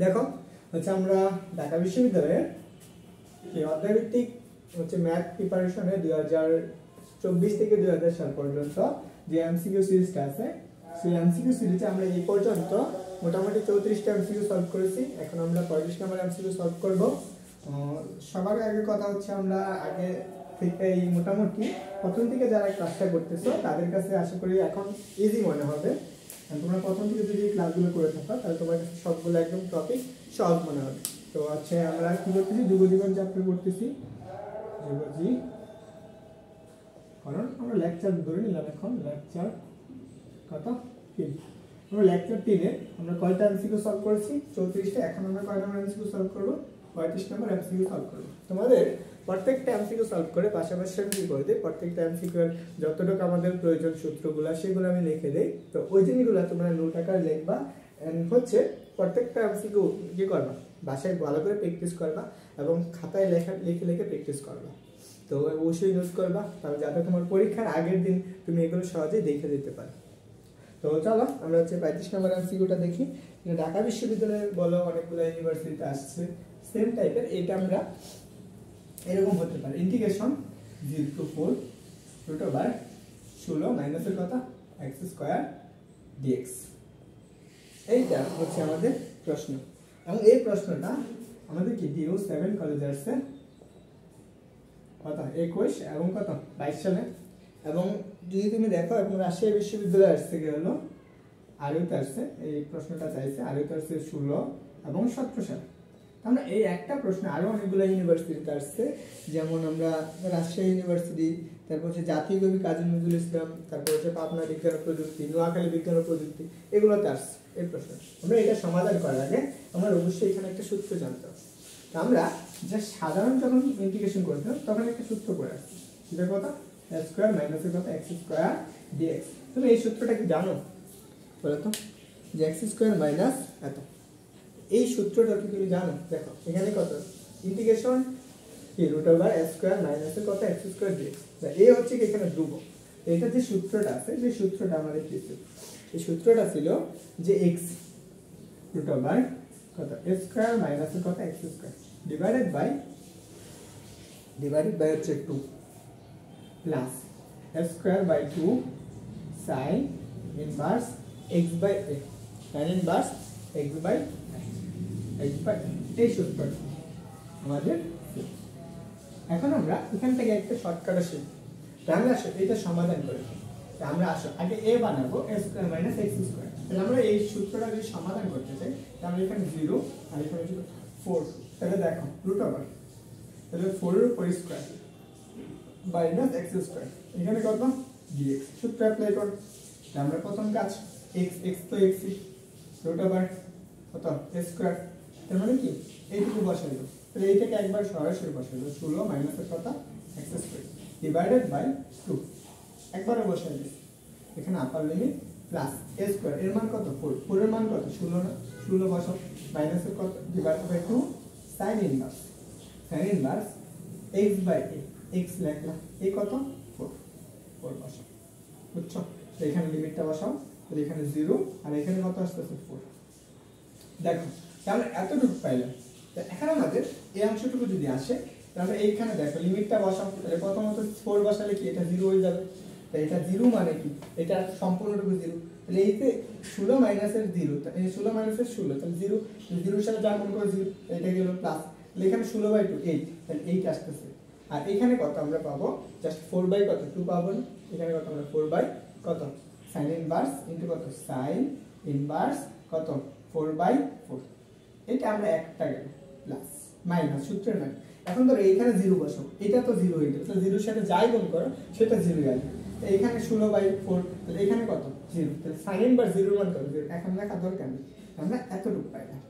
দেখো হচ্ছে আমরা ঢাকা বিশ্ববিদ্যালয়ের এই অধ্যায়ভিত্তিক হচ্ছে ম্যাথ প্রিপারেশনে 2024 থেকে 2000 সাল পর্যন্ত যে এমসিকিউ সিরিজটা আছে সেই এমসিকিউ সিরিজে আমরা এই পর্যন্ত মোটামুটি 34টা এমসিকিউ সলভ করেছি। এখন আমরা 35 নম্বর এমসিকিউ সলভ করব। সবার আগে কথা হচ্ছে আমরা আগে থেকে মোটামুটি প্রথম থেকে যারা ক্লাসটা করতেছো তাদের কাছে আশা করি এখন ইজি মনে হবে। তোমরা প্রথম থেকে যদি ক্লাসগুলো করে থাকো তাহলে তোমার কাছে সবগুলো একদম টপিক সহজ মনে হবে। তো হচ্ছে আমরা কি করতেছি, যুগজীবন চ্যাপ্টার করতেছি। কারণ আমরা লেকচার ধরে নিলাম, এখন লেকচার কত 3। আমরা লেকচার 3-এ আমরা কয়টা এমসিকিউ সলভ করেছি 34টা। এখন আমরা কয় নম্বর এমসিকিউ সলভ করব 35 নম্বর এমসিকিউ সলভ করব। তোমাদের প্রত্যেকটা এমসিকিউ সলভ করে পাশাপাশি আমি কি করে দিই, প্রত্যেকটা এমসিকিউ এর যতটুকু আমাদের প্রয়োজন সূত্রগুলো সেগুলো আমি লিখে দেই। তো ওই জিনিসগুলো তোমরা নোট আকারে লিখবা এন্ড হচ্ছে প্রত্যেকটা এমসিকিউ কি করবা বাসায় ভালো করে প্র্যাকটিস করবা এবং খাতায় লিখে প্র্যাকটিস করবা। তো অবশ্যই নোট করবা তাহলে যাতে তোমার পরীক্ষার আগের দিন তুমি এগুলো সহজেই দেখে দিতে পারো। তো চলো আমরা হচ্ছে 35 নম্বর এমসিকিউটা দেখি। ঢাকা বিশ্ববিদ্যালয়ে বলো অনেকগুলো ইউনিভার্সিটিতে আসছে সেম টাইপের। এটা আমরা এরকম হতে পারে ইন্টিগ্রেশন 0 to 4 √16 মাইনাসের কথা x² dx। এইটা হচ্ছে আমাদের প্রশ্ন এবং এই প্রশ্নটা আমাদের কি DU 7 কলেজে আসছে কত 21 এবং কত 22 সালে। এবং যদি তুমি দেখো এখন রাজশাহী বিশ্ববিদ্যালয়ে আসছে কি হলো আরইতে আসছে, এই প্রশ্নটা চাইছে আরইতে আসছে 16 এবং 17 সালে। আমরা এই একটা প্রশ্ন আরো অনেকগুলো ইউনিভার্সিটিতে আসছে, যেমন আমরা রাজশাহী ইউনিভার্সিটি, তারপর হচ্ছে জাতীয় কবি কাজী নজরুল ইসলাম, তারপর হচ্ছে পাবনা বিজ্ঞান ও প্রযুক্তি, নোয়াখালী বিজ্ঞান ও প্রযুক্তি, এগুলোতে আসছে এই প্রশ্ন। আমরা এটা সমাধান করার আগে আমরা অবশ্যই এখানে একটা সূত্র জানতে হবে। আমরা যে সাধারণ যখন ইন্টিগ্রেশন করছিলাম তখন একটা সূত্র করে আসছি, সেটা কত x² মাইনাসের কত x² dx। তুমি এই সূত্রটা কি জানো বলো তো, যে x² মাইনাস এত, এই সূত্রটা কি তুমি জানো? দেখো এখানে কত ইন্টিগ্রেশন কি √s² মাইনাসের কত x² dx। এই হচ্ছে কি এখানে ধ্রুবক। এটা যে সূত্রটা আছে সেই সূত্রটা আমাদের কি ছিল, এই সূত্রটা ছিল যে x √কত s² মাইনাসের কত x² ডিভাইডেড বাই হচ্ছে 2 plus s²/2 sin inverse x/a tan inverse x/a। এই সূত্রটা আমাদের। এখন আমরা এখান থেকে একটা শর্টকাট আসি, আমরা এটা সমাধান করি। আমরা আসো আগে a বানাবো s² - x²। তাহলে আমরা এই সূত্রটা যদি সমাধান করতে চাই তাহলে এখানে 0 আর এখানে 4। তাহলে দেখো √, তাহলে 4 এর উপর স্কয়ার মাইনাস x², এখানে কত dx। সূত্র অ্যাপ্লাই করব। আমরা প্রথম কাজ x তো x √, কত s², তার মানে কি এইটুকু বসাইলো। তাহলে এইটাকে একবার সরাসরি বসাইলো 16 মাইনাসের কত x² ডিভাইডেড বাই 2 একবারে বসাইলো। এখানে আপার লিমিট প্লাস a² এর মান কত 4, 4 এর মান কত 16 না, 16 বসাও মাইনাসের কত divided by 2 sin inverse x/a, x লিখলাম, এই কত 4 বসাও, বুঝছো? তো এখানে লিমিটটা বসাও, তাহলে এখানে 0 আর এখানে কত আসতেছে 4। দেখো তাহলে এতটুকু পাইলাম। তো এখন আমাদের এই অংশটুকু যদি আসে তাহলে এইখানে দেখো লিমিটটা বসাও, তাহলে প্রথমত 4 বসালে কি এটা 0 হয়ে যাবে। তাই এটা 0 মানে কি এটা সম্পূর্ণটুকু 0। তাহলে এইতে 16 মাইনাসের 0, তাহলে 16 মাইনাসের 16, তাহলে 0 0 এর সাথে যা গুণ করে 0, এটা গেল প্লাস। তাহলে এখানে 16/2 8, তাহলে 8 আসতেছে। আর এখানে কত আমরা পাবো জাস্ট 4/2 পাবো না, এখানে কত আমরা 4/ কত sin ইনভার্স ইনটু কত sin ইনভার্স কত 4/4। এটা আমরা একটা গেল প্লাস মাইনাস সূত্রের মান। এখন ধরো এইখানে 0 বসাও, এটা তো 0 হয়ে গেল, তাহলে 0 এর সাথে যাই গুণ করো সেটা 0 আসবে। এইখানে 16/4, তাহলে এখানে কত 0, তাহলে sin ইনভার্স 0 মান কত 0। এখন লেখা দরকার নেই, আমরা এতটুকু পাইলাম।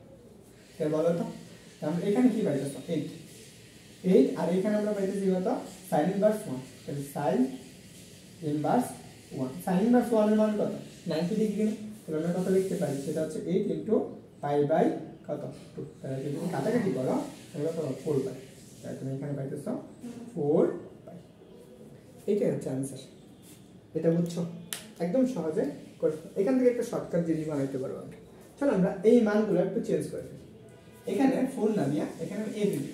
তাহলে বলো তো আমরা এখানে কি পাইতেছো 8 আর এখানে আমরা পাইতেছি কত sin ইনভার্স 1, তাহলে sin ইনভার্স 1, sin ইনভার্স 1 এর মান কত 90 ডিগ্রি। তাহলে আমরা কত লিখতে পারি, সেটা হচ্ছে 8 ইনটু পাই/, কত 2। তাহলে যদি তুমি কাটাকাটি করো তাহলে কত 4/, তাহলে তুমি এখানে পাইতেছো 4/। এইটাই হচ্ছে आंसर। এটা বুঝছো একদম সহজে করতে। এখান থেকে একটা শর্টকাট জিনিস বানাইতে পারবো আমরা। চলো আমরা এই মানগুলো একটু চেঞ্জ করে ফেলি। এখানে 4 না দিয়া এখানে a দিয়ে দিই,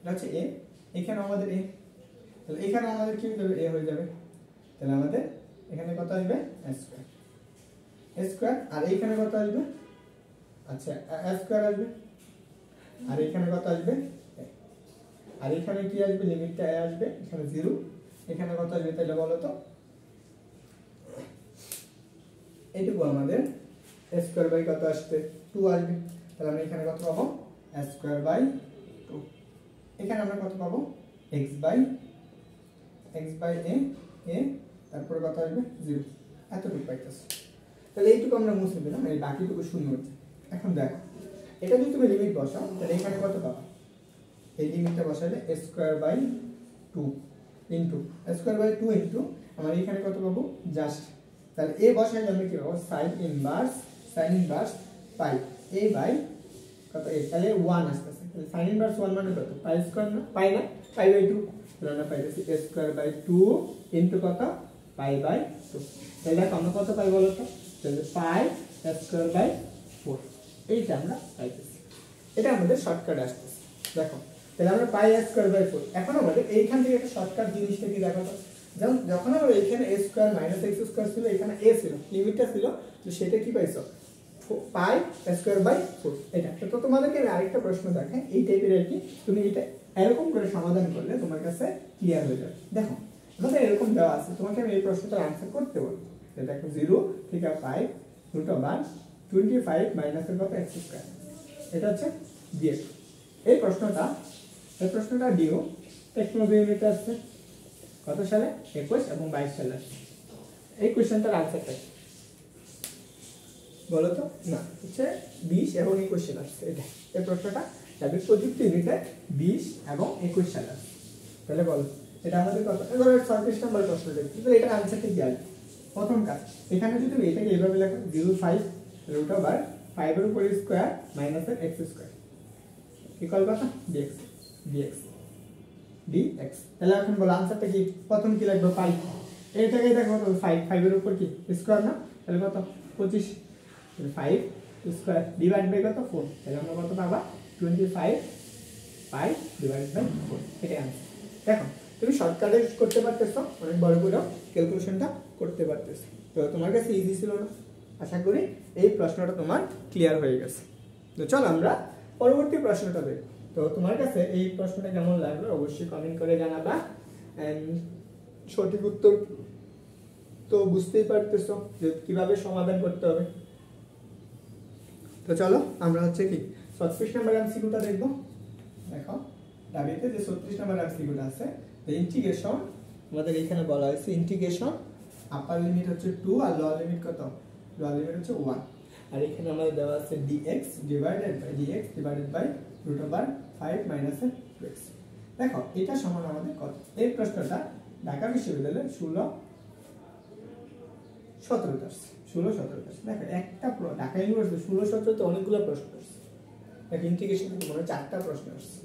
এটা হচ্ছে a, এখানে আমাদের a, তাহলে এখানে আমাদের কি হয়ে যাবে, a হয়ে যাবে। তাহলে আমাদের এখানে কত আসবে, a স্কয়ার, আর এইখানে কত আসবে, আচ্ছা a স্কয়ার আসবে, আর এখানে কত আসবে, আর এখানে কি আসবে, লিমিটটা a আসবে, এখানে 0, এখানে কত আসবে তাহলে বলো তো, এইটুকু আমাদের a স্কয়ার বাই কত আসবে, 2 আসবে। তাহলে আমরা এখানে কত পাবো, a স্কয়ার বাই 2, এখানে আমরা কত পাবো, x বাই a, তারপরে কত আসবে 0, এতটুকু পাইতেছে। তাহলে এইটুকু আমরা মুছে দিলাম, এই বাকিটুকু শূন্য হচ্ছে। এখন দেখো এটা যদি তুমি লিমিট বসাও তাহলে এখানে কত পাবা, এই লিমিটটা বসালে a square by 2 into a square by 2 into আমরা এখানে কত পাবো, জাস্ট, তাহলে a বসাইলে আমরা কি পাবো, sin inverse pi a by কত, a তাহলে 1 আসতেছে। তাহলে sin ইনভার্স 1 মানে কত, পাই স্কয়ার না, পাই না, পাই বাই 2, তাহলে আমরা পাইতেছি a স্কয়ার বাই 2 ইনটু কত, পাই বাই 2। তাহলে দেখো আমরা কত পাই বলো তো, তাহলে পাই a স্কয়ার বাই 4, এইটা আমরা পাইতেছি। এটা আমাদের শর্টকাট আসতেছে। দেখো তাহলে আমরা পাই a স্কয়ার বাই 4। এখন আমাদের এইখান থেকে একটা শর্টকাট জিনিসটা কি দেখো তো, যেমন যখন আমরা এখানে a square minus x square ছিল, এখানে a ছিল, লিমিটটা ছিল, তো সেটা কি পাইছো, পাই a স্কয়ার বাই 4, এটা। তো তোমাদেরকে আমি আরেকটা প্রশ্ন দেখাই এই টাইপের আর কি, তুমি এটা এরকম করে সমাধান করলে তোমার কাছে ক্লিয়ার হয়ে যাবে। দেখো আমাদের এরকম দেওয়া আছে, তোমাকে আমি এই প্রশ্নটার आंसर করতে বলবো। দেখো 0 থেকে 5 রুট ওভার 25 মাইনাস এর কত, x স্কয়ার, এটা হচ্ছে dx। এই প্রশ্নটা ডিও টেকনোলজি ইউনিটে আসছে কত সালে, 21 এবং 22 সালে। এই কোশ্চেনটার आंसरটা বলো তো, না হচ্ছে 20 এবং 21 সালে আসছে। এটা এই প্রশ্নটা যাদের প্রযুক্তি ইউনিটে 20 এবং 21 সালে আসছে। তাহলে বলো এটা আমাদের কত, এবারে 36 নম্বর প্রশ্ন দেখি, তাহলে এটার आंसरটা কি আসবে। প্রথম কাজ, এখানে যদি তুমি এটাকে এইভাবে লেখো 05 রুট ওভার 5 এর উপর স্কয়ার মাইনাস এর x স্কয়ার ইকুয়াল কত, dx, তাহলে এখন বলো आंसरটা কি, প্রথম কি লিখবো, পাই, এইটাকে দেখো 5 এর উপর কি স্কয়ার না, তাহলে কত 25, 5 স্কয়ার ডিভাইড বাই কত 4, তাহলে আমরা কত পাবো 25 পাই ডিভাইড বাই 4, এটা आंसर। দেখো তুমি শর্টকাটে করতে পারতেছো, অনেক বড় করে ক্যালকুলেশনটা করতে পারতেছো। তো তোমার কাছে ইজি ছিল না, আশা করি এই প্রশ্নটা তোমার ক্লিয়ার হয়ে গেছে। তো চল আমরা পরবর্তী প্রশ্নটা দেখব। তো তোমার কাছে এই প্রশ্নটা কেমন লাগলো অবশ্যই কমেন্ট করে জানাবা। এন্ড সঠিক উত্তর তো বুঝতেই পারতেছো যে কিভাবে সমাধান করতে হবে। তো চলো আমরা হচ্ছে কি 36 নম্বর এমসিকিউটা দেখব। দেখো দাবিতে যে 36 নম্বর এমসিকিউটা আছে, the ইন্টিগ্রেশন আমাদের এখানে বলা হয়েছে ইন্টিগ্রেশন আপার লিমিট হচ্ছে 2 আর লোয়ার লিমিট কত, লোয়ার লিমিট হচ্ছে 1, আর এখানে আমাদের দেওয়া আছে dx divided by root over 5 minus 2x। দেখো এটা সমান আমাদের কত, এই প্রশ্নটা ঢাকা বিশ্ববিদ্যালয়ের 16-17 আসছে। দেখো একটা ঢাকা ইউনিভার্সিটি 16-17 তে অনেকগুলো প্রশ্ন আসছে। দেখো ইন্টিগ্রেশন থেকে মনে হয় 4টা প্রশ্ন আসছে।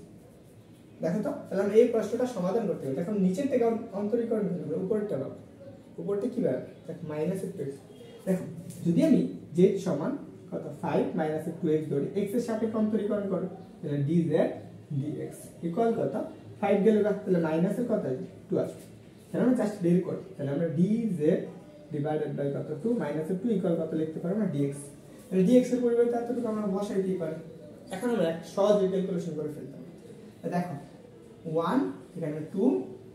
দেখো তো তাহলে আমরা এই প্রশ্নটা সমাধান করতে হবে। দেখো নিচের থেকে অন্তরীকরণ করব, উপরটা পাবো, উপরটা কি পাবো, দেখো মাইনাস 2x। দেখো যদি আমি z সমান কত 5 মাইনাস 2x ধরি, x এর সাপেক্ষে অন্তরীকরণ করো, তাহলে dz dx ইকুয়াল কত 5 গেল, তাহলে মাইনাস এর কত আসবে 2 আসবে। তাহলে আমরা জাস্ট বের করি, তাহলে আমরা dz ডিভাইডেড বাই কত 2 মাইনাস 2 ইকুয়াল কত লিখতে পারবো না dx। তাহলে dx এর পরিবর্তে এতটুকু আমরা বসাই দিই পারি। এখন আমরা সহজ ক্যালকুলেশন করে ফেলতে পারি। দেখো 1 এখানে 2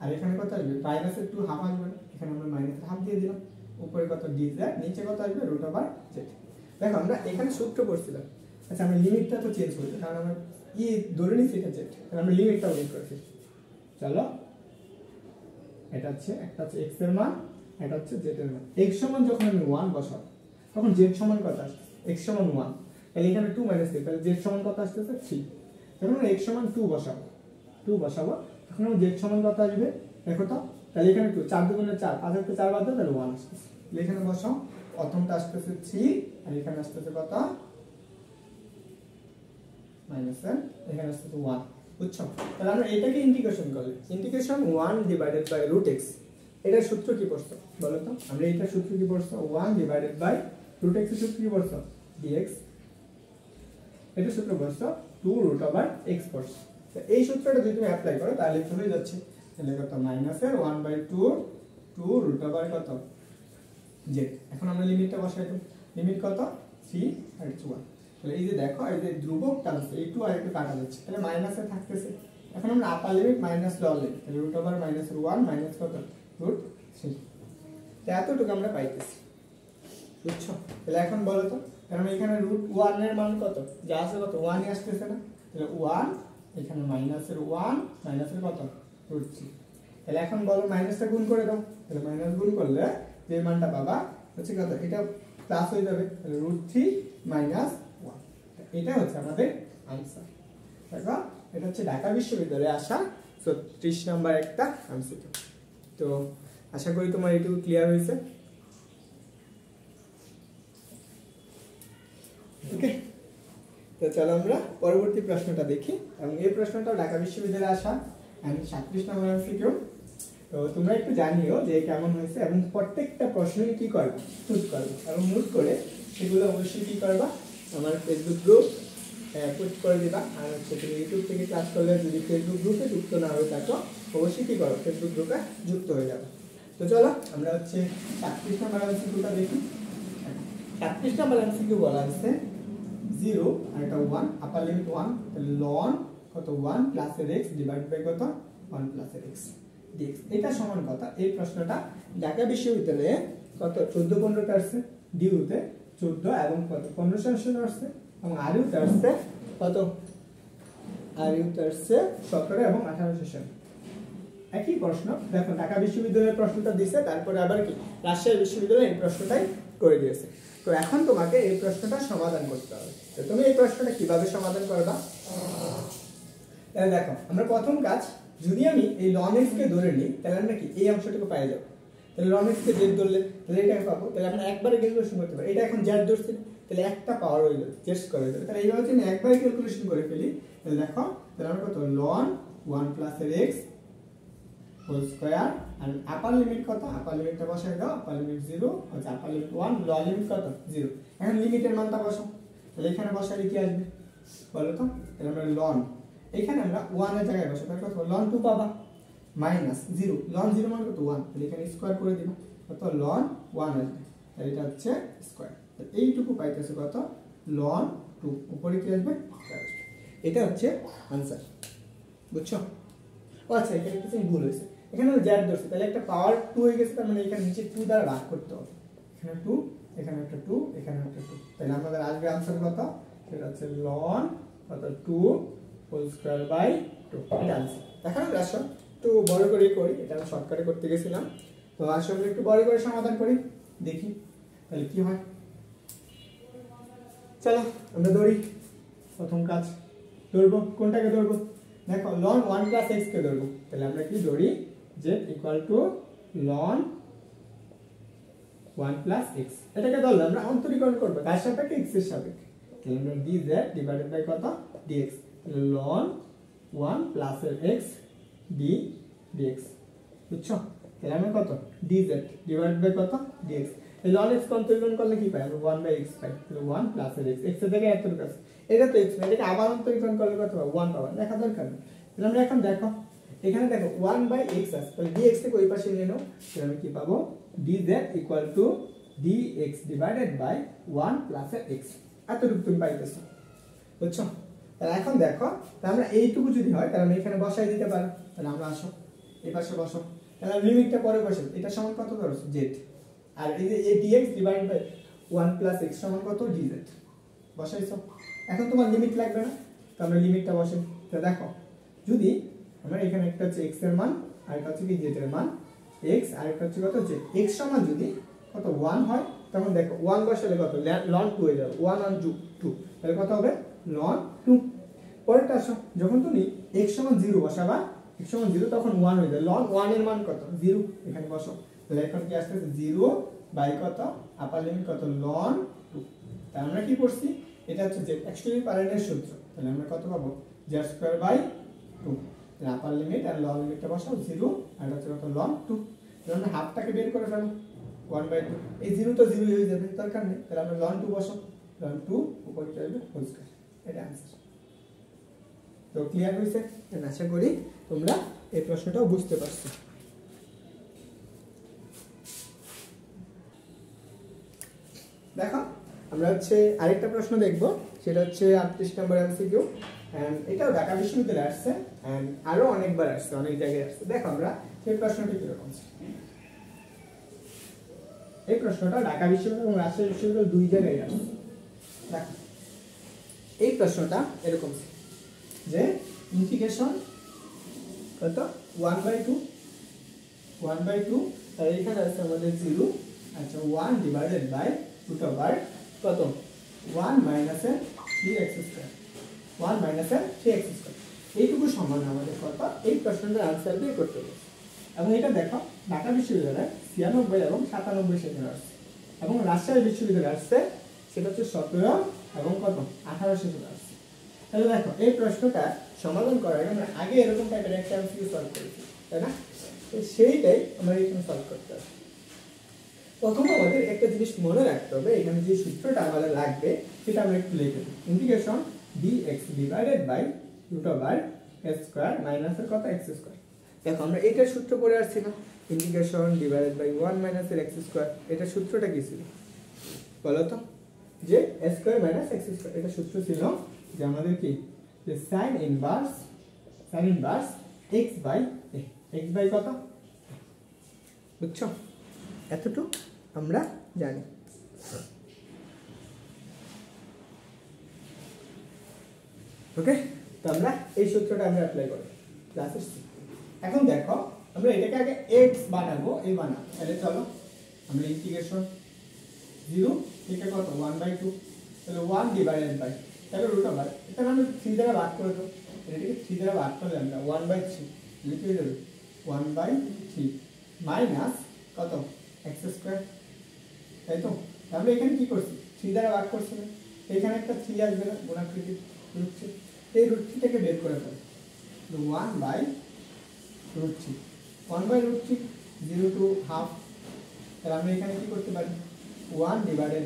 আর এখানে কত আসবে মাইনাস 2 হাফ আসবে, এখানে আমরা মাইনাস হাফ দিয়ে দিলাম, উপরে কত dz, নিচে কত আসবে রুট ওভার z। দেখো আমরা এখানে সূত্র পড়ছিলাম, আচ্ছা আমরা লিমিটটা তো চেঞ্জ করব, কারণ আমরা ধরে নিচ্ছি এটা z, তাহলে আমরা লিমিটটা বের করছি। চলো এটা হচ্ছে একটা হচ্ছে x এর মান, এটা হচ্ছে z এর মান। x সমান যখন আমি 1 বসাবো তখন z সমান কত আসবে, x সমান 1, তাহলে এখানে 2 মাইনাস 3, তাহলে z সমান কত আসতেছে 3। যখন আমরা x সমান 2 বসাবো তখন আমরা z সমান কত আসবে, দেখো তো তাহলে এখানে 2 4 দুগুণে 4, 5 থেকে 4 বাদ দাও, তাহলে 1 আসতেছে। এখানে বসাও, প্রথমটা আসতেছে 3 আর এখানে আসতেছে কত মাইনাস, এখানে আসতেছে 1, বুঝছো? তাহলে আমরা এটাকে ইন্টিগ্রেশন করলে integration 1 divided by root x, এটার সূত্র কি পড়ছো বলো তো, আমরা এটার সূত্র কি পড়ছো 1 ডিভাইডেড বাই রুট x এর সূত্র কি পড়ছো dx এটা সূত্র বসছো 2 রুট ওভার এক্স পড়ছো। তো এই সূত্রটা যদি তুমি অ্যাপ্লাই করো তাহলে তো হয়ে যাচ্ছে, তাহলে কত মাইনাসের 1/2 2 রুট ওভার কত জেড। এখন আমরা লিমিটটা বসাই দেব, লিমিট কত 3 আর 1। তাহলে এই যে দেখো এই যে ধ্রুবকটা আছে এই 2 আর একটু কাটা যাচ্ছে, তাহলে মাইনাসে থাকতেছে। এখন আমরা আপার লিমিট মাইনাস লোয়ার লিমিট, তাহলে রুট ওভার মাইনাসের 1 মাইনাস কত রুট 3। তো এতটুকু আমরা পাইতেছি, বুঝছো? তাহলে এখন বলো তো, কারণ এখানে রুট 1 এর মান কত যা আছে কত 1 ই আসতেছে না, তাহলে 1 এখানে মাইনাসের 1 মাইনাসের কত রুট 3। তাহলে এখন বলো মাইনাসটা গুণ করে দাও, তাহলে মাইনাস গুণ করলে যে মানটা পাবা হচ্ছে কত, এটা প্লাস হয়ে যাবে, তাহলে রুট 3 মাইনাস 1। এটা হচ্ছে আমাদের आंसर। দেখো এটা হচ্ছে ঢাকা বিশ্ববিদ্যালয়ে আসা 36 নাম্বার একটা এমসিকিউ। তো আশা করি তোমার এটুকু ক্লিয়ার হয়েছে। ওকে, তো চলো আমরা পরবর্তী প্রশ্নটা দেখি, এবং এই প্রশ্নটা ঢাকা বিশ্ববিদ্যালয়ে আসা 37 নম্বর এমসিকিউ। তো তোমরা একটু জানিও যে কেমন হয়েছে, এবং প্রত্যেকটা প্রশ্নই কি করবে নোট করবে, এবং নোট করে সেগুলো অবশ্যই কি করবা আমার ফেসবুক গ্রুপ পোস্ট করে দিবা। আর হচ্ছে তুমি ইউটিউব থেকে ক্লাস করলে যদি ফেসবুক গ্রুপে যুক্ত না হয়ে থাকো অবশ্যই কি করো ফেসবুক গ্রুপে যুক্ত হয়ে যাবে। তো চলো আমরা হচ্ছে 37 নম্বর এমসিকিউটা দেখি। 37 নম্বর এমসিকিউ বলা আছে 0 আর এটা 1 আপার লিমিট 1, তাহলে ln কত 1 প্লাস এর x ডিভাইড বাই কত 1 প্লাস এর x dx। এটা সমান কথা, এই প্রশ্নটা ঢাকা বিশ্ববিদ্যালয়ে কত 14 15 আসছে, ডিউতে 14 এবং কত 15 সেশন আসছে, এবং আরইউতে আসছে কত আরইউতে আসছে 17 এবং 18 সেশন। একই প্রশ্ন দেখো, ঢাকা বিশ্ববিদ্যালয়ের প্রশ্নটা দিয়েছে, তারপরে আবার কি রাজশাহী বিশ্ববিদ্যালয় এই প্রশ্নটাই করে দিয়েছে। তো এখন তোমাকে এই প্রশ্নটা সমাধান করতে হবে। তো তুমি এই প্রশ্নটা কিভাবে সমাধান করবা, তাহলে দেখো আমরা প্রথম কাজ, যদি আমি এই ln x কে ধরে নিই তাহলে আমরা কি এই অংশটুকু পেয়ে যাব। তাহলে ln x কে z ধরলে তাহলে এটাকে পাবো, তাহলে আমরা একবারে ক্যালকুলেশন করতে পারি। এটা এখন z ধরছি তাহলে একটা পাওয়ার হয়ে যাবে, z স্কয়ার হয়ে যাবে। তাহলে এইভাবে যদি আমি একবারে ক্যালকুলেশন করে ফেলি তাহলে দেখো, তাহলে আমরা কত ln 1 প্লাস এর x হোল স্কয়ার, আর আপার লিমিট কত, আপার লিমিটটা বসাই দাও, আপার লিমিট 0 আচ্ছা আপার লিমিট 1, লোয়ার লিমিট কত 0। এখন লিমিটের মানটা বসাও, তাহলে এখানে বসালে কি আসবে বলো তো, তাহলে আমরা ln এখানে আমরা 1 এর জায়গায় বসাবো, তাহলে কত ln 2 পাবা মাইনাস 0, ln 0 মানে কত 1, তাহলে এখানে স্কয়ার করে দিবা কত ln 1 আসবে, তাহলে এটা হচ্ছে স্কয়ার। তাহলে এইটুকু পাইতেছে কত ln 2, উপরে কি আসবে স্কয়ার আসবে। এটা হচ্ছে आंसर, বুঝছো? আচ্ছা এখানে কিছু ভুল হয়েছে, এখানে z ধরছে তাহলে একটা পাওয়ার 2 হয়ে গেছে, তার মানে এখানে নিচে 2 দ্বারা ভাগ করতে হবে, এখানে 2 এখানে একটা 2 এখানে একটা 2, তাহলে আমাদের আসবে आंसर কত, সেটা হচ্ছে ln কত 2 হোল স্কয়ার বাই 2। এটা आंसर। এখন আমরা আসো একটু বড় করে করি, এটা আমি শর্টকাটে করতে গেছিলাম, তো আসলে একটু বড় করে সমাধান করি দেখি তাহলে কি হয়। চলো আমরা ধরি, প্রথম কাজ ধরবো কোনটাকে ধরবো, দেখো ln 1 প্লাস x কে ধরবো, তাহলে আমরা কি ধরি z equal to ln 1 plus x। এটাকে ধরলে আমরা অন্তরীকরণ করব কার সাপেক্ষে, x এর সাপেক্ষে, তাহলে আমরা dz ডিভাইডেড বাই কত dx, তাহলে ln 1 প্লাস এর x dx, বুঝছো? তাহলে আমরা কত dz ডিভাইডেড বাই কত dx, এই ln x অন্তরীকরণ করলে কি পাই আমরা 1 বাই x পাই, তাহলে 1 প্লাস এর x, x এর জায়গায় এত কাছে এটা তো x, এটাকে আবার অন্তরীকরণ করলে কত পাবো 1 পাবো, দেখা দরকার নেই। তাহলে আমরা এখন দেখো এখানে দেখো 1 বাই x আছে, তাহলে dx কে ওই পাশে নিয়ে নাও, তাহলে আমি কি পাবো dz equal to dx divided by 1 plus এর x, এতটুকু তুমি পাইতেছো, বুঝছো? তাহলে এখন দেখো, তাহলে আমরা এইটুকু যদি হয় তাহলে আমরা এখানে বসাই দিতে পারি, তাহলে আমরা আসো এই পাশে বসো, তাহলে লিমিটটা পরে বসাই, এটা সমান কত ধরছো z, আর এই যে এই dx divided by 1 plus x সমান কত dz বসাইছো। এখন তোমার লিমিট লাগবে না, তো আমরা লিমিটটা বসাই। তো দেখো যদি আমরা এখানে একটা হচ্ছে x এর মান আর একটা হচ্ছে কি z এর মান, x আর একটা হচ্ছে কত z, x সমান যদি কত 1 হয় তখন দেখো 1 বসালে কত ln 2 হয়ে যাবে, 1 আর 2 তাহলে কত হবে ln 2। পরেরটা আসো, যখন তুমি x সমান 0 বসাবা, x সমান 0 তখন 1 হয়ে যায়, ln 1 এর মান কত 0, এখানে বসো, তাহলে এখন কি আসছে 0 বাই কত আপার লিমিট কত ln 2। তাহলে আমরা কি করছি, এটা হচ্ছে z x to the power n এর সূত্র, তাহলে আমরা কত পাবো z স্কয়ার বাই 2, তাহলে আপার লিমিট আর লন লিমিটটা বসাও 0 আর হচ্ছে কত ln 2, তাহলে আমরা হাফটাকে বের করে ফেলবো 1/2, এই 0 তো 0 হয়ে যাবে দরকার নেই, তাহলে আমরা ln 2 বসাও, ln 2 উপরে কি আসবে হোল স্কয়ার। এটা आंसर। তো ক্লিয়ার হইছে? আশা করি তোমরা এই প্রশ্নটাও বুঝতে পারছো। দেখো আমরা হচ্ছে আরেকটা প্রশ্ন দেখব, সেটা হচ্ছে 38 নম্বর এমসিকিউ। এটাও ঢাকা বিশ্ববিদ্যালয়ে আসছে, আরো অনেকবার আসছে, অনেক জায়গায় আসছে। দেখো আমরা এই প্রশ্নটি কিরকম। এই প্রশ্নটা ঢাকা বিশ্ববিদ্যালয় এবং রাজশাহী বিশ্ববিদ্যালয় দুই জায়গায় আসছে। দেখো এই প্রশ্নটা এরকম যে ইন্টিগ্রেশন কত 1/2 তাই এখানে আছে আমাদের 0, আচ্ছা 1 ডিভাইডেড বাই রুট ওভার কত 1 minus 3x square, 1 minus 3x square, এইটুকু সমান আমাদের কত এই প্রশ্নটার आंसर বের করতে হবে। এবং এটা দেখো ঢাকা বিশ্ববিদ্যালয়ে 96 এবং 97 সেখানে আসছে, এবং রাজশাহী বিশ্ববিদ্যালয়ে আসছে সেটা হচ্ছে 17 এবং কত 18 সেখানে আসছে। তাহলে দেখো এই প্রশ্নটা সমাধান করার আমরা আগে এরকম টাইপের একটা এমসিকিউ সলভ করেছি, তাই না? তো সেইটাই আমরা এখানে সলভ করতে হবে। প্রথমে আমাদের একটা জিনিস মনে রাখতে হবে, এখানে যে সূত্রটা আমাদের লাগবে সেটা আমরা একটু লিখে দিই। Integration dx divided by root over s square minus এর কত x স্কয়ার। দেখো আমরা এইটার সূত্র পড়ে আসছি না, ইন্টিগ্রেশন ডিভাইডেড বাই 1 মাইনাস এর x স্কয়ার। এটা সূত্রটা কি ছিল বলো তো? যে s square minus x square. এটা সূত্র ছিল যে আমাদের কি যে sin inverse x by a, x by কত বুঝছো? এতটুকু আমরা জানি। ওকে, তো আমরা এই সূত্রটা আমরা অ্যাপ্লাই করব ক্লাসে। এখন দেখো আমরা এটাকে আগে x বানাবো, এই বানাবো। তাহলে চলো আমরা ইন্টিগ্রেশন 0 থেকে কত 1/2, তাহলে 1 ডিভাইডেড বাই, তাহলে রুট ওভার, এটা আমরা 3 দ্বারা ভাগ করে দেব। এটাকে 3 দ্বারা ভাগ করলে আমরা 1/3 লিখে দেব, 1/3 মাইনাস কত x স্কয়ার, তাই তো? আমরা এখানে কি করছি 3 দ্বারা ভাগ করছি না, এখানে একটা 3 আসবে না গুণাকৃতি রুট 3, এই রুট 3 থেকে বের করে ফেল 1/√3, 1/√3 0 to half। তাহলে আমরা এখানে কি করতে পারি 1 ডিভাইডেড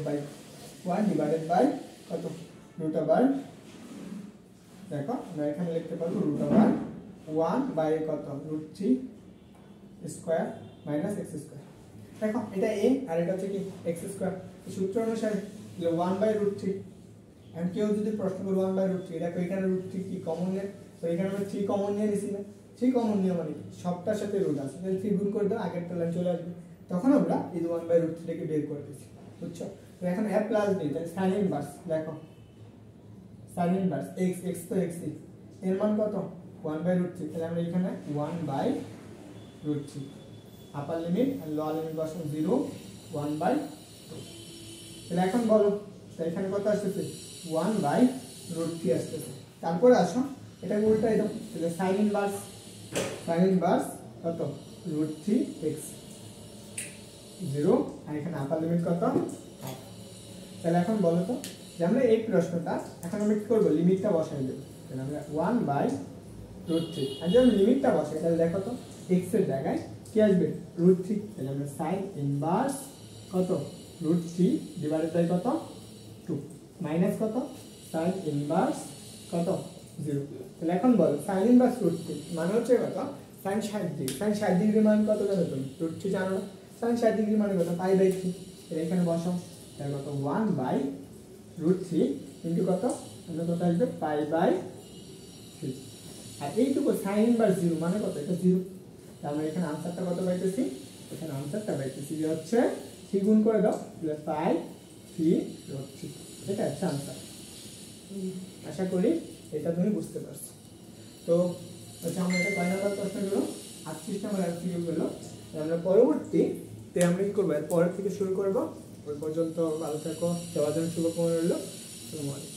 বাই কত রুট ওভার, দেখো আমরা এখানে লিখতে পারবো রুট ওভার 1 বাই কত √3 স্কয়ার মাইনাস x স্কয়ার। দেখো এটা a আর এটা হচ্ছে কি x স্কয়ার। সূত্র অনুসারে 1/√3, এন্ড কেউ যদি প্রশ্ন করে 1/√3, দেখো এখানে √3 কি কমন নেই, তো এখানে আমরা 3 কমন নিয়ে নিছি না, 3 কমন নিয়ে মানে সবটার সাথে রুট আছে, তাহলে 3 গুণ করে দাও, আগেরটা লাইন চলে আসবে, তখন আমরা এই 1/√3 থেকে বের করে দিছি, বুঝছো? তো এখন a প্লাস b, তাহলে sin ইনভার্স, দেখো sin ইনভার্স x তো x এর মান কত 1/√3, তাহলে আমরা এখানে 1/√3 আপার লিমিট আর লোয়ার লিমিট বসাবো 0 1/2। তাহলে এখন বলো তাহলে এখানে কত আসছে 1/√3 আসছে। তারপর আসো এটা উল্টাই দাও, তাহলে sin ইনভার্স কত √3x 0 আর এখানে আপার লিমিট কত হাফ। তাহলে এখন বলো তো যে আমরা এই প্রশ্নটা এখন আমরা কি করব, লিমিটটা বসাই দেব। তাহলে আমরা 1/√3, আর যদি আমরা লিমিটটা বসাই তাহলে দেখো তো x এর জায়গায় কি আসবে √3, তাহলে আমরা sin ইনভার্স কত √3 ডিভাইডেড বাই কত 2 মাইনাস কত sin ইনভার্স কত 0। তাহলে এখন বলো sin ইনভার্স √3 মানে হচ্ছে কত sin 60 ডিগ্রি, sin 60 ডিগ্রি মান কত জানো তুমি √3 জানো না, sin 60 ডিগ্রি মানে কত π/3, তাহলে এখানে বসাও, তাহলে কত 1/√3 ইনটু কত আমরা কত আসবে π/3, আর এইটুকু sin ইনভার্স 0 মানে কত এটা 0, তাহলে আমরা এখানে आंसरটা কত পাইতেছি, এখানে आंसरটা পাইতেছি যে হচ্ছে 3 গুণ করে দাও তাহলে π/3, এটা হচ্ছে आंसर। আশা করি এটা তুমি বুঝতে পারছো। তো আচ্ছা আমরা এটা কয় নাম্বার প্রশ্ন হলো 38 নম্বর এমসিকিউ হলো। আমরা পরবর্তীতে আমরা কি করব, এর পরের থেকে শুরু করব, ওই পর্যন্ত ভালো থাকো, দেওয়ার জন্য শুভকামনা রইল। আসসালামু আলাইকুম।